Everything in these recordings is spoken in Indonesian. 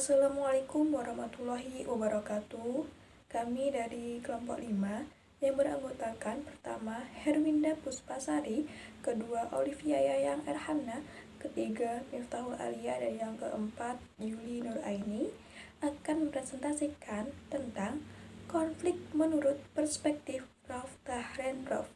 Assalamualaikum warahmatullahi wabarakatuh. Kami dari kelompok 5 yang beranggotakan pertama Herwinda Puspasari, kedua Olivia Yayang Erhana, ketiga Miftahul Alia, dan yang keempat Yuli Nuraini akan mempresentasikan tentang konflik menurut perspektif Rauf Dahrendorf.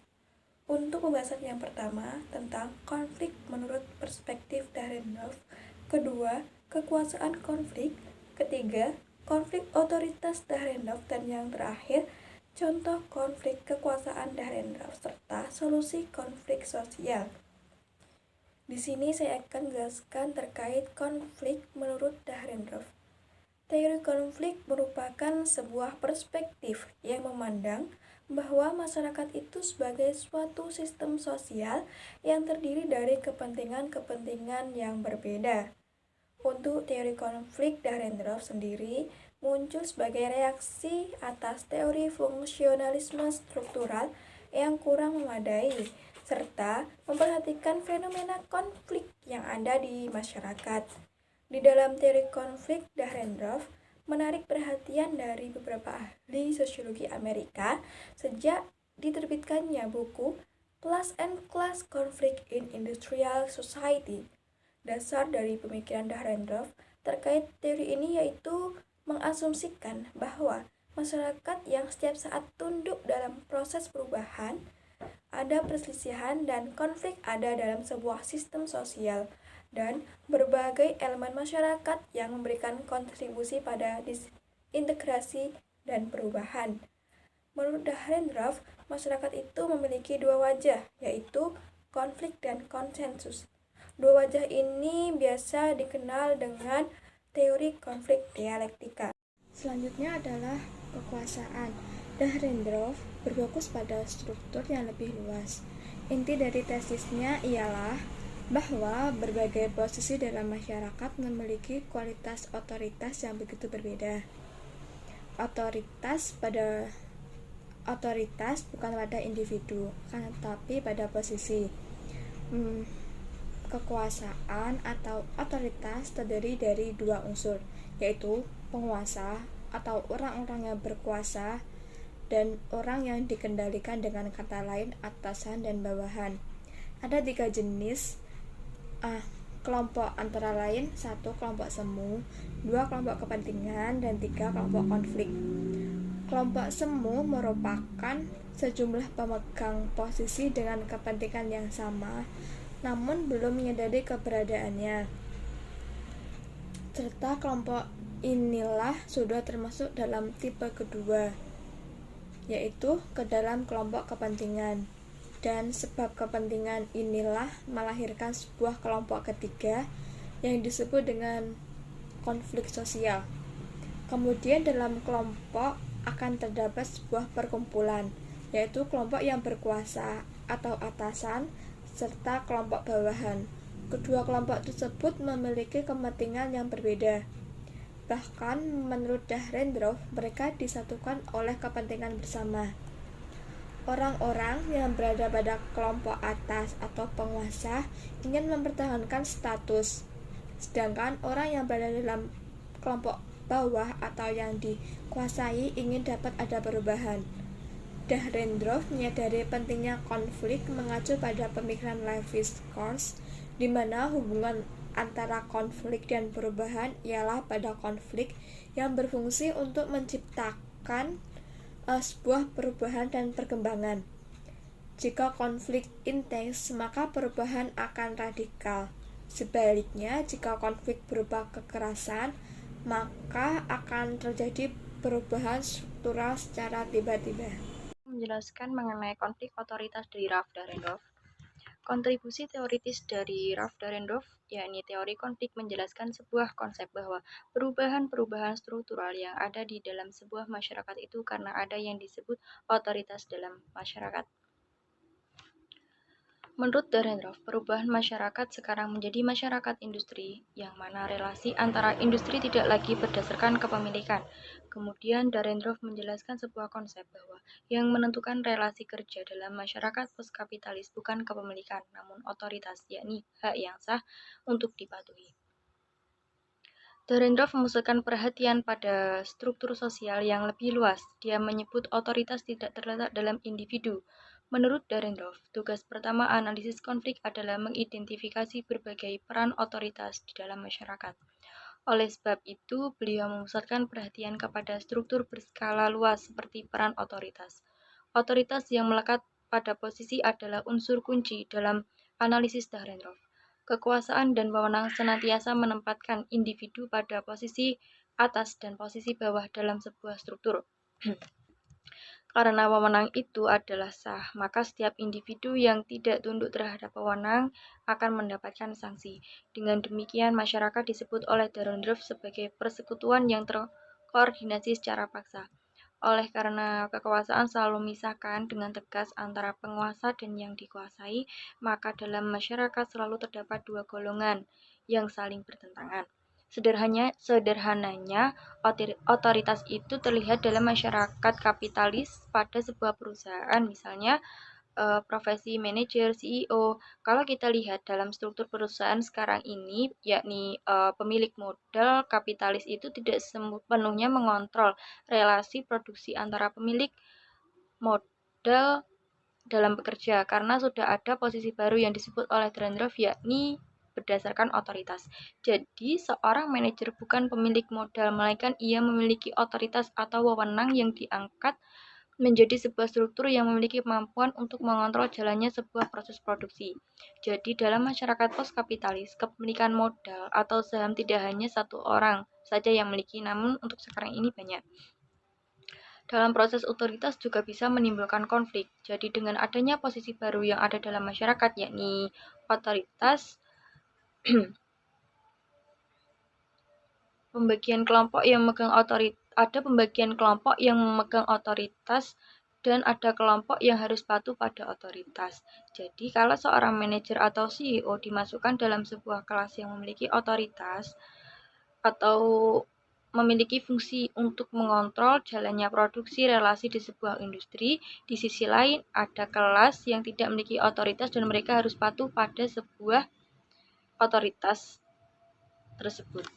Untuk pembahasan yang pertama tentang konflik menurut perspektif Dahrendorf, kedua kekuasaan konflik, ketiga konflik otoritas Dahrendorf, dan yang terakhir contoh konflik kekuasaan Dahrendorf serta solusi konflik sosial. Di sini saya akan menjelaskan terkait konflik menurut Dahrendorf. Teori konflik merupakan sebuah perspektif yang memandang bahwa masyarakat itu sebagai suatu sistem sosial yang terdiri dari kepentingan-kepentingan yang berbeda. Untuk teori konflik Dahrendorf sendiri muncul sebagai reaksi atas teori fungsionalisme struktural yang kurang memadai, serta memperhatikan fenomena konflik yang ada di masyarakat. Di dalam teori konflik Dahrendorf menarik perhatian dari beberapa ahli sosiologi Amerika sejak diterbitkannya buku Class and Class Conflict in Industrial Society. Dasar dari pemikiran Dahrendorf terkait teori ini yaitu mengasumsikan bahwa masyarakat yang setiap saat tunduk dalam proses perubahan, ada perselisihan dan konflik ada dalam sebuah sistem sosial, dan berbagai elemen masyarakat yang memberikan kontribusi pada disintegrasi dan perubahan. Menurut Dahrendorf, masyarakat itu memiliki dua wajah, yaitu konflik dan konsensus. Dua wajah ini biasa dikenal dengan teori konflik dialektika. Selanjutnya adalah kekuasaan. Dahrendorf berfokus pada struktur yang lebih luas. Inti dari tesisnya ialah bahwa berbagai posisi dalam masyarakat memiliki kualitas otoritas yang begitu berbeda. Otoritas bukan pada individu, tetapi pada posisi. Kekuasaan atau otoritas terdiri dari dua unsur, yaitu penguasa atau orang-orang yang berkuasa dan orang yang dikendalikan, dengan kata lain atasan dan bawahan. Ada tiga jenis kelompok, antara lain 1. Kelompok semu, 2. Kelompok kepentingan, dan 3. Kelompok konflik. Kelompok semu merupakan sejumlah pemegang posisi dengan kepentingan yang sama namun belum menyadari keberadaannya, serta kelompok inilah sudah termasuk dalam tipe kedua, yaitu ke dalam kelompok kepentingan. Dan sebab kepentingan inilah melahirkan sebuah kelompok ketiga yang disebut dengan konflik sosial. Kemudian dalam kelompok akan terdapat sebuah perkumpulan, yaitu kelompok yang berkuasa atau atasan serta kelompok bawahan. Kedua kelompok tersebut memiliki kepentingan yang berbeda. Bahkan menurut Dahrendorf, mereka disatukan oleh kepentingan bersama. Orang-orang yang berada pada kelompok atas atau penguasa ingin mempertahankan status, sedangkan orang yang berada dalam kelompok bawah atau yang dikuasai ingin dapat ada perubahan. Dahrendorf menyadari pentingnya konflik mengacu pada pemikiran Lévi-Strauss, di mana hubungan antara konflik dan perubahan ialah pada konflik yang berfungsi untuk menciptakan sebuah perubahan dan perkembangan. Jika konflik intens, maka perubahan akan radikal. Sebaliknya, jika konflik berupa kekerasan, maka akan terjadi perubahan struktural secara tiba-tiba. Menjelaskan mengenai konflik otoritas dari Rauf Dahrendorf. Kontribusi teoritis dari Rauf Dahrendorf, yakni teori konflik, menjelaskan sebuah konsep bahwa perubahan-perubahan struktural yang ada di dalam sebuah masyarakat itu karena ada yang disebut otoritas dalam masyarakat. Menurut Dahrendorf, perubahan masyarakat sekarang menjadi masyarakat industri, yang mana relasi antara industri tidak lagi berdasarkan kepemilikan. Kemudian Dahrendorf menjelaskan sebuah konsep bahwa yang menentukan relasi kerja dalam masyarakat postkapitalis bukan kepemilikan, namun otoritas, yakni hak yang sah untuk dipatuhi. Dahrendorf memusatkan perhatian pada struktur sosial yang lebih luas. Dia menyebut otoritas tidak terletak dalam individu. Menurut Dahrendorf, tugas pertama analisis konflik adalah mengidentifikasi berbagai peran otoritas di dalam masyarakat. Oleh sebab itu, beliau memusatkan perhatian kepada struktur berskala luas seperti peran otoritas. Otoritas yang melekat pada posisi adalah unsur kunci dalam analisis Dahrendorf. Kekuasaan dan wewenang senantiasa menempatkan individu pada posisi atas dan posisi bawah dalam sebuah struktur. Karena wewenang itu adalah sah, maka setiap individu yang tidak tunduk terhadap wewenang akan mendapatkan sanksi. Dengan demikian, masyarakat disebut oleh Dahrendorf sebagai persekutuan yang terkoordinasi secara paksa. Oleh karena kekuasaan selalu memisahkan dengan tegas antara penguasa dan yang dikuasai, maka dalam masyarakat selalu terdapat dua golongan yang saling bertentangan. Sederhananya, otoritas itu terlihat dalam masyarakat kapitalis pada sebuah perusahaan, misalnya profesi manajer, CEO. Kalau kita lihat dalam struktur perusahaan sekarang ini, yakni pemilik modal kapitalis itu tidak sepenuhnya mengontrol relasi produksi antara pemilik modal dalam bekerja, karena sudah ada posisi baru yang disebut oleh Dahrendorf, yakni berdasarkan otoritas. Jadi, seorang manajer bukan pemilik modal, melainkan ia memiliki otoritas atau wewenang yang diangkat menjadi sebuah struktur yang memiliki kemampuan untuk mengontrol jalannya sebuah proses produksi. Jadi, dalam masyarakat post-kapitalis, kepemilikan modal atau saham tidak hanya satu orang saja yang memiliki, namun untuk sekarang ini banyak. Dalam proses otoritas juga bisa menimbulkan konflik. Jadi, dengan adanya posisi baru yang ada dalam masyarakat, yakni otoritas, pembagian kelompok yang memegang otoritas dan ada kelompok yang harus patuh pada otoritas. Jadi, kalau seorang manajer atau CEO dimasukkan dalam sebuah kelas yang memiliki otoritas atau memiliki fungsi untuk mengontrol jalannya produksi relasi di sebuah industri, di sisi lain ada kelas yang tidak memiliki otoritas dan mereka harus patuh pada sebuah otoritas tersebut.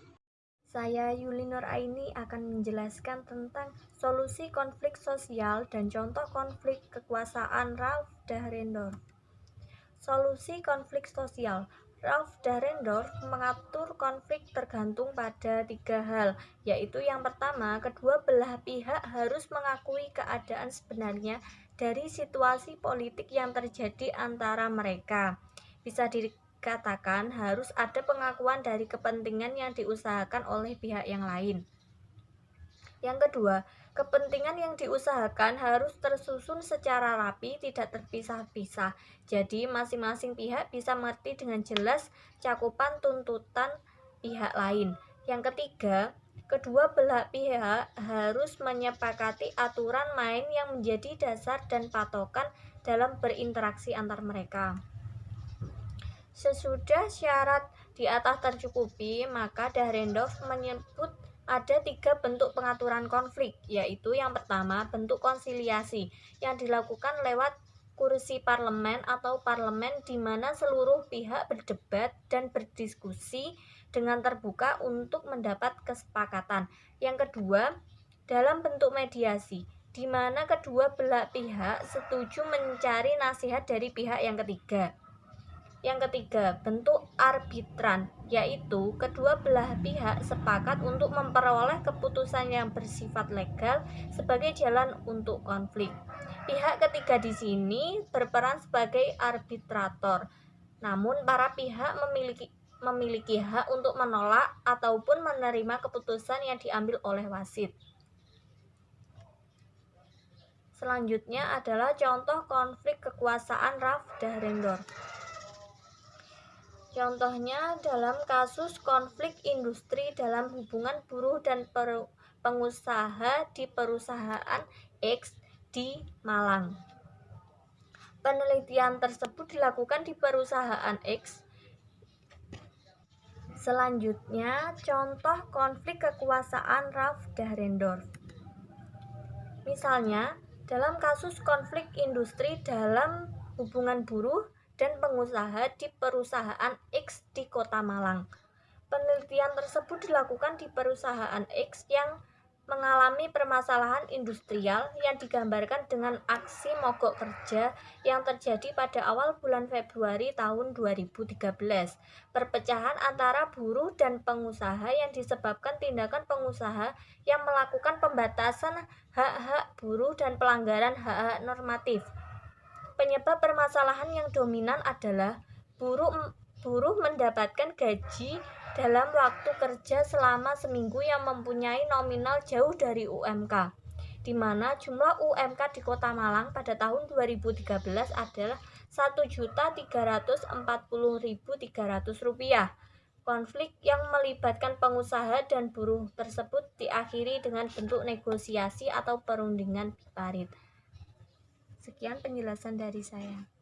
Saya Yuli Nur Aini akan menjelaskan tentang solusi konflik sosial dan contoh konflik kekuasaan Ralph Dahrendorf. Solusi konflik sosial. Ralph Dahrendorf mengatur konflik tergantung pada tiga hal, yaitu yang pertama, kedua belah pihak harus mengakui keadaan sebenarnya dari situasi politik yang terjadi antara mereka. Bisa dikatakan harus ada pengakuan dari kepentingan yang diusahakan oleh pihak yang lain. Yang kedua, kepentingan yang diusahakan harus tersusun secara rapi, tidak terpisah-pisah. Jadi, masing-masing pihak bisa mengerti dengan jelas cakupan tuntutan pihak lain. Yang ketiga, kedua belah pihak harus menyepakati aturan main yang menjadi dasar dan patokan dalam berinteraksi antar mereka. Sesudah syarat di atas tercukupi, maka Dahrendorf menyebut ada tiga bentuk pengaturan konflik, yaitu yang pertama, bentuk konsiliasi yang dilakukan lewat kursi parlemen atau parlemen di mana seluruh pihak berdebat dan berdiskusi dengan terbuka untuk mendapat kesepakatan. Yang kedua, dalam bentuk mediasi, di mana kedua belah pihak setuju mencari nasihat dari pihak yang ketiga. Yang ketiga, bentuk arbitran, yaitu kedua belah pihak sepakat untuk memperoleh keputusan yang bersifat legal sebagai jalan untuk konflik. Pihak ketiga di sini berperan sebagai arbitrator. Namun para pihak memiliki hak untuk menolak ataupun menerima keputusan yang diambil oleh wasit. Selanjutnya adalah contoh konflik kekuasaan Ralph Dahrendorf. Contohnya dalam kasus konflik industri dalam hubungan buruh dan pengusaha di perusahaan X di Malang. Penelitian tersebut dilakukan di perusahaan X. Selanjutnya, contoh konflik kekuasaan Ralph Dahrendorf. Misalnya, dalam kasus konflik industri dalam hubungan buruh dan pengusaha di perusahaan X di Kota Malang. Penelitian tersebut dilakukan di perusahaan X yang mengalami permasalahan industrial yang digambarkan dengan aksi mogok kerja yang terjadi pada awal bulan Februari tahun 2013. Perpecahan antara buruh dan pengusaha yang disebabkan tindakan pengusaha yang melakukan pembatasan hak-hak buruh dan pelanggaran hak-hak normatif. Penyebab permasalahan yang dominan adalah buruh mendapatkan gaji dalam waktu kerja selama seminggu yang mempunyai nominal jauh dari UMK, di mana jumlah UMK di Kota Malang pada tahun 2013 adalah Rp1.340.300. Konflik yang melibatkan pengusaha dan buruh tersebut diakhiri dengan bentuk negosiasi atau perundingan biparit. Sekian penjelasan dari saya.